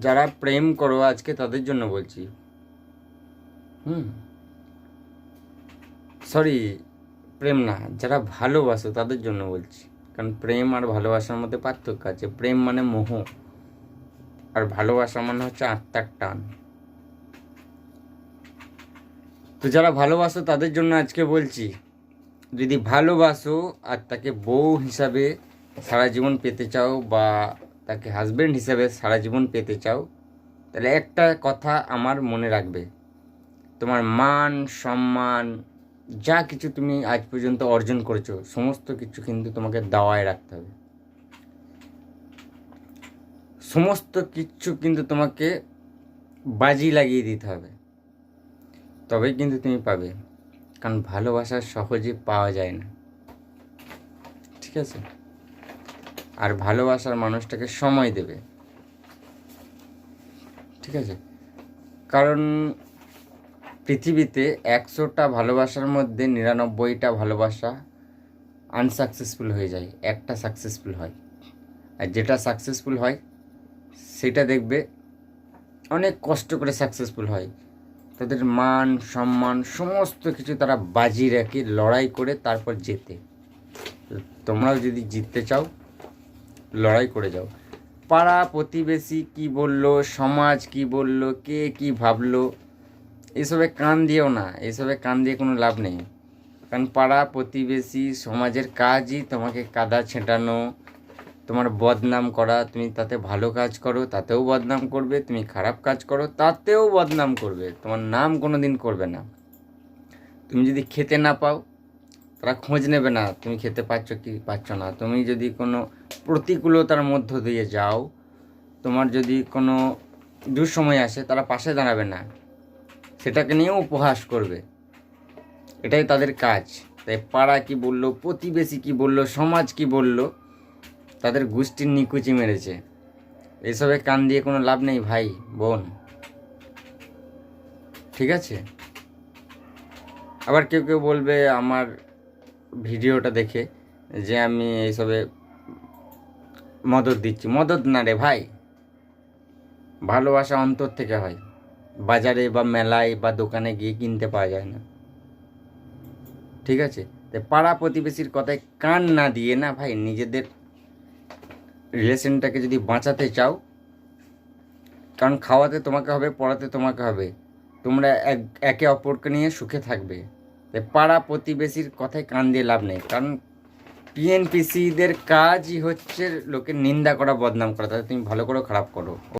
যারা প্রেম করো আজকে তাদের জন্য বলছি। সরি, প্রেম না, যারা ভালোবাসো তাদের জন্য বলছি। কারণ প্রেম আর ভালোবাসার মধ্যে পার্থক্য আছে। প্রেম মানে মোহ, আর ভালোবাসা মানে হচ্ছে আত্মার টান। তো যারা ভালোবাসো তাদের জন্য আজকে বলছি, যদি ভালোবাসো আর তাকে বউ হিসাবে সারা জীবন পেতে চাও বা তাকে হাজব্যান্ড হিসাবে সারা জীবন পেতে চাও, তাহলে একটা কথা আমার মনে রাখবে, তোমার মান সম্মান যা কিছু তুমি আজ পর্যন্ত অর্জন করেছো সমস্ত কিছু কিন্তু তোমাকে দাওয়ায় রাখতে হবে। সমস্ত কিছু কিন্তু তোমাকে বাজি লাগিয়ে দিতে হবে, তবেই কিন্তু তুমি পাবে। কারণ ভালোবাসা সহজে পাওয়া যায় না, ঠিক আছে? আর ভালোবাসার মানুষটাকে সময় দেবে, ঠিক আছে? কারণ পৃথিবীতে 100টা ভালোবাসার মধ্যে 99টা ভালোবাসা আনসাকসেসফুল হয়ে যায়, একটা সাকসেসফুল হয়। আর যেটা সাকসেসফুল হয় সেটা দেখবে অনেক কষ্ট করে সাকসেসফুল হয়। তাদের মান সম্মান সমস্ত কিছু তারা বাজি রেখে লড়াই করে তারপর জেতে। তোমরাও যদি জিততে চাও লড়াই করে যাও। পাড়া প্রতিবেশী কি বললো, সমাজ কি বললো, কে কি ভাবলো, এসবে কান দিও না। এসবে কান দিয়ে কোনো লাভ নেই। কারণ পাড়া প্রতিবেশী সমাজের কাজই তোমাকে কাদা ছেঁটানো, তোমার বদনাম করা। তুমি তাতে ভালো কাজ করো তাতেও বদনাম করবে, তুমি খারাপ কাজ করো তাতেও বদনাম করবে, তোমার নাম কোনো দিন করবে না। তুমি যদি খেতে না পাও তারা খোঁজ নেবে না তুমি খেতে পাচ্ছ কি পাচ্ছ না। তুমি যদি কোনো প্রতিকূলতার মধ্য দিয়ে যাও, তোমার যদি কোনো দুঃসময় আসে, তারা পাশে দাঁড়াবে না, সেটাকে নিয়েও উপহাস করবে। এটাই তাদের কাজ। তাই পাড়া কি বললো, প্রতিবেশী কি বললো, সমাজ কি বললো, তাদের গোষ্ঠীর নিকুচি মেরেছে। এসবে কান দিয়ে কোনো লাভ নেই ভাই বোন, ঠিক আছে? আবার কেউ কেউ বলবে আমার ভিডিওটা দেখে যে আমি এইসবে মদত দিচ্ছি। মদত না রে ভাই, ভালোবাসা অন্তর থেকে হয়, বাজারে বা মেলায় বা দোকানে গিয়ে কিনতে পাওয়া যায় না, ঠিক আছে? তাই পাড়া প্রতিবেশীর কথায় কান না দিয়ে না ভাই, নিজেদের রিলেশনটাকে যদি বাঁচাতে চাও, কারণ খাওয়াতে তোমাকে হবে, পড়াতে তোমাকে হবে, তোমরা একে অপরকে নিয়ে সুখে থাকবে। তাই পাড়া প্রতিবেশীর কথায় কান দিয়ে লাভ নেই। কারণ টিএনপিসিদের কাজই হচ্ছে লোকের নিন্দা করা, বদনাম করা, তাতে তুমি ভালো করো খারাপ করো।